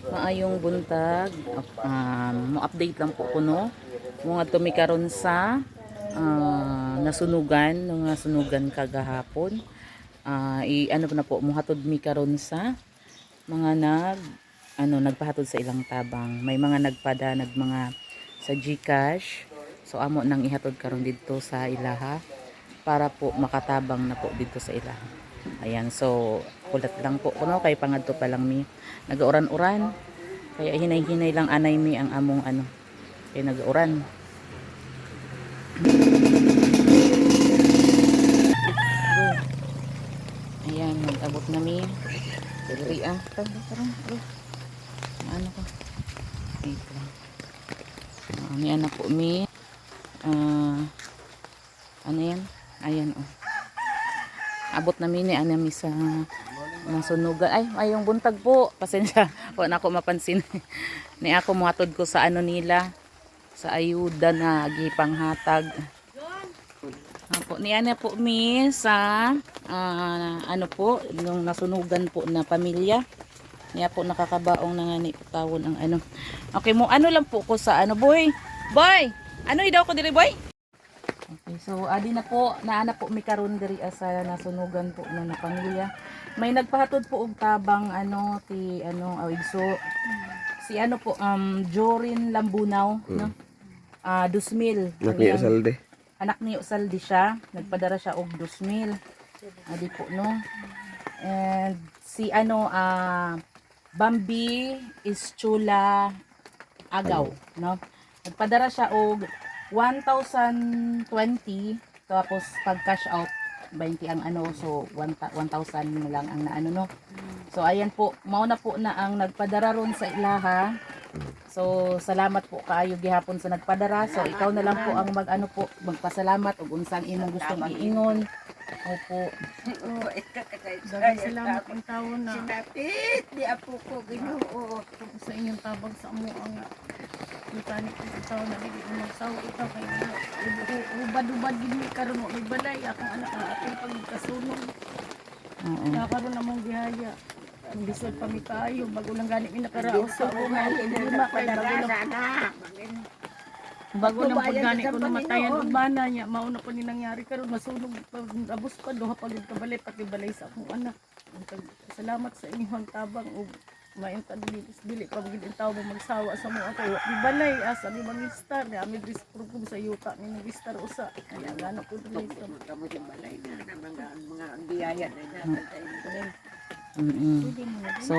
Maayong buntag. Mo-update lang po kuno. Mga tumikaron sa nasunugan, nga sunugan kagahapon. Ano na po, muhatod mi karon sa mga nagpahatod sa ilang tabang. May mga nagpada, mga sa GCash. So amo nang ihatod karon dito sa ilaha para po makatabang na po dito sa ilaha. Ayan, so kulat lang po kuno kay pangadto pa lang mi nagauran-uran. Kaya hinay-hinay lang anay mi ang among kay nagauran. Ayan, nag-abot na mi. Dili tarong. Ano ko? Dito lang. May anak po mi. Ano yan? Ayan oh. Abot na mi ni mi sa nasunugan. Ayong buntag po. Pasensya. Wala na ako mapansin. Ni ako muhatod ko sa nila. Sa ayuda na gipanghatag. Apo, ni ana po mi sa po nung nasunugan po na pamilya. Niya po nakakabaong na nga ni tawon ang Okay mo lang po ko sa boy. Boy, idaw ko diri boy? Okay, so adi na po naana po mi karon diri sa nasunugan po na pamilya. May nagpahatod po og tabang awigso. Si po Jorin Lambunaw no. 2,000 anak ni Usaldi siya, nagpadara siya og 2,000. Adi po no. And si Bambi Ischula Agaw no. Nagpadara siya og 1,020 tapos pag cash out 20 ang so 1,000 lang ang no. So ayan po, mao na po na ang nagpadara ron sa ilaha. So salamat po kaayo gihapon sa nagpadara. So ikaw na lang po ang magpasalamat ug unsang imong gustong iingon. Opo. Daghang salamat ang taon na. Sinapit di apo ko Ginoo sa inyong tabang sa amo ang kita ni itaw na dili magsaw itaw kay ubad-ubad gid mi karon mo balay akong anak ang ating pagkasunog. Nakaroon namong biyaya. Ang bisod pa mi kayo bago lang gani mi nakaraos sa umal lima kay bago lang pag gani ko namatayan og bana niya mao na po ni nangyari karon masunog abos pa duha pa gid kabalay pati balay sa akong anak. Salamat sa inyong tabang ug maintad dili pa gid tawo mo magsawa sa mo kay di balay asa ni mangistar ni ami disprog sa yuta ni mangistar usa kaya gano ko dili kamo di balay na mga biyaya na So,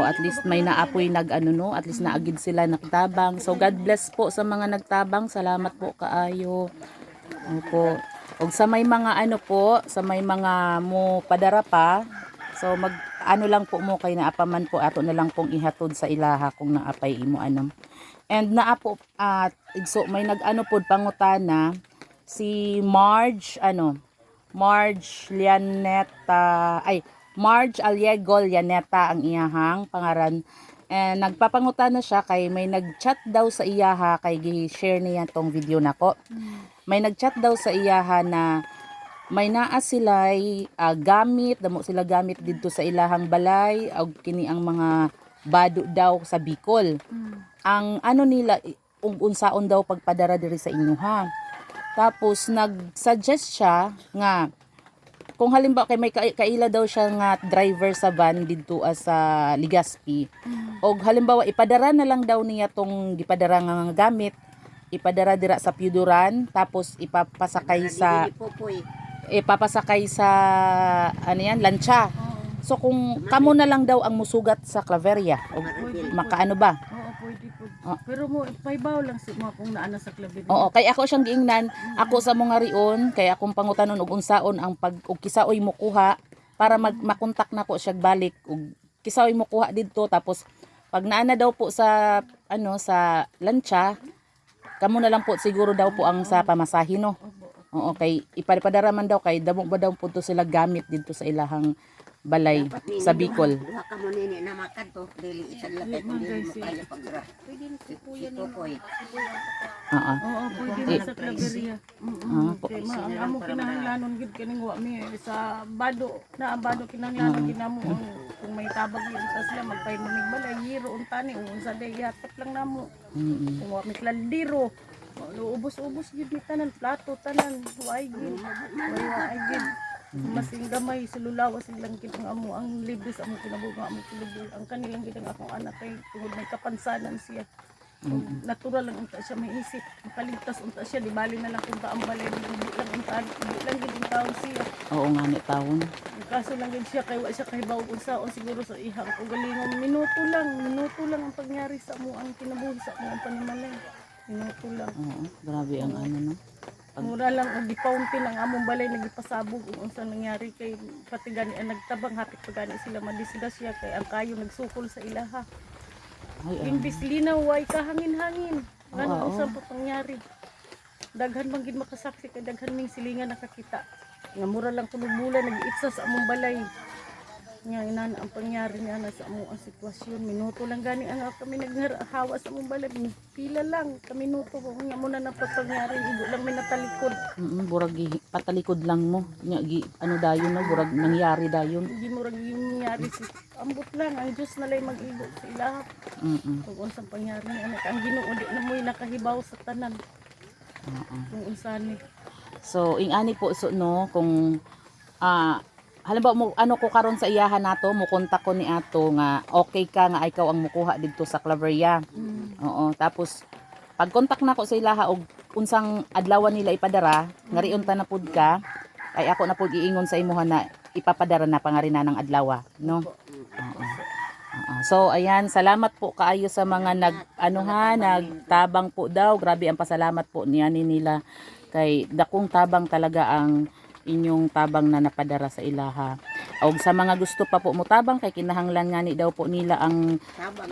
at least may naapoy at least naagid sila nagtabang. So, God bless po sa mga nagtabang. Salamat po kaayo. Opo. Og sa may mga sa may mga mo padara pa. So, lang po mo kay naapaman po ato na lang pong ihatod sa ilaha kung naapay imo And naapo so may pod pangutana si Marge Marge Aliego Llaneta ang iyahang pangaran. And nagpapangutan na siya kay may nagchat daw sa iyaha kay gi-share niya tong video nako. May nagchat daw sa iyaha na may naa sila'y gamit, damo sila gamit dito sa ilahang balay og kini ang mga bado daw sa Bicol. Ang nila unsaon daw pagpadara diri sa inyo ha. Tapos nag-suggest siya nga kung halimbawa kay may kaila daw siya nga driver sa van didto sa Legazpi. Og halimbawa ipadara na lang daw niya tong gipadara nga gamit, ipadara dira sa Piuduran tapos ipapasakay sa lancha. So kung kamo na lang daw ang musugat sa Claveria og makaano ba? Pwede po. Pero mo paibaw lang si mo kung naana sa Claveria. Oo, kay ako siyang giingnan, ako sa mga rion, kay akong pangutanon og unsaon ang og kisaoy mo kuha para makontak nako siya balik og kisaoy mo kuha didto tapos pag naana daw po sa sa lancha, kamo na lang po siguro daw po ang sa pamasahe no. Oo, kay ipadara man daw kay damo ba daw po to sila gamit dito sa ilahang balay sa Bicol. Duha ka mo nini na makan to, dili isa lang kay kung dili mo kaya pagra. Pwede na si Kuya Ito ko eh. Oo. Oo, pwede na sa Claveria. Okay, ang amo kinahanglanon gid kaning wa mi sa bado na ang bado kinahanglanon ginamo kung may tabag yun ta sila magpay mo ning balay hiro untani unsa day yatat lang namo. Kung wa mi kaldero, ubos-ubos gid ni tanan plato tanan way gid. Way gid. Masing gamay sululawas silang gid ang amo ang libre sa amo kinabuhi amo kinabuhi ang kanilang gid ang akong anak kay tungod may kapansanan siya. Natural lang unta siya may isip makaligtas unta siya di bali na lang kung taang balay di lang unta di lang gid ang taon siya. Oo nga ni taon. Ang kaso lang gid siya kay wa siya kahibaw unsaon siguro sa ihang ugalingon minuto lang ang pangyari sa amo ang kinabuhi sa amo ang panimalay. Minuto lang. Oo, grabe ang ano no. Mura lang og gipauntin ang among balay nagipasabog kung unsa nangyari kay pati gani ang nagtabang hapit pa gani sila madisgrasya kay ang kayo nagsukol sa ilaha. Ay, Imbis linaw way kahangin-hangin. Ngano Oo. unsa pa pangyari? Daghan man gid makasaksi kay daghan ming silingan nakakita. Nga mura lang kuno mula nag-itsa sa among balay. Nga inan ang pangyari niya na sa among sitwasyon. Minuto lang gani ang kami naghawa sa among balay. Pila lang ka minuto nga muna na pangyari ibo lang mi natalikod. Burag patalikod lang mo. Nya ano dayon no, burag nangyari dayon. Hindi mo rin yung nangyari si ambot lang ang Diyos na lay mag-ibo sa ilaha. Kung unsang pangyari anak ang Ginoo di na mo'y nakahibaw sa tanan. Kung unsan ni. So ingani po so no kung halimbawa mo ano ko karon sa iyahan nato mo kontak ko ni ato nga okay ka nga ikaw ang mukuha didto sa Claveria. Oo, tapos pag kontak na ko sa ilaha og unsang adlaw nila ipadara, ngariun ta na pud ka, ay ako na pud iingon sa imuha na ipapadara na pangarina ng adlaw, no? Oo. So ayan, salamat po kaayo sa mga nagtabang po daw. Grabe ang pasalamat po niya nila kay dakong tabang talaga ang inyong tabang na napadara sa ilaha. Og sa mga gusto pa po mo tabang kay kinahanglan nga ni daw po nila ang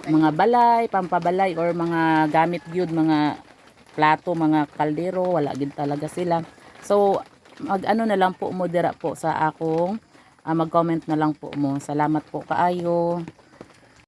mga balay, pampabalay or mga gamit gyud, mga plato, mga kaldero, wala gid talaga sila. So mag-ano na lang po mo dira po sa akong mag-comment na lang po mo. Salamat po kaayo.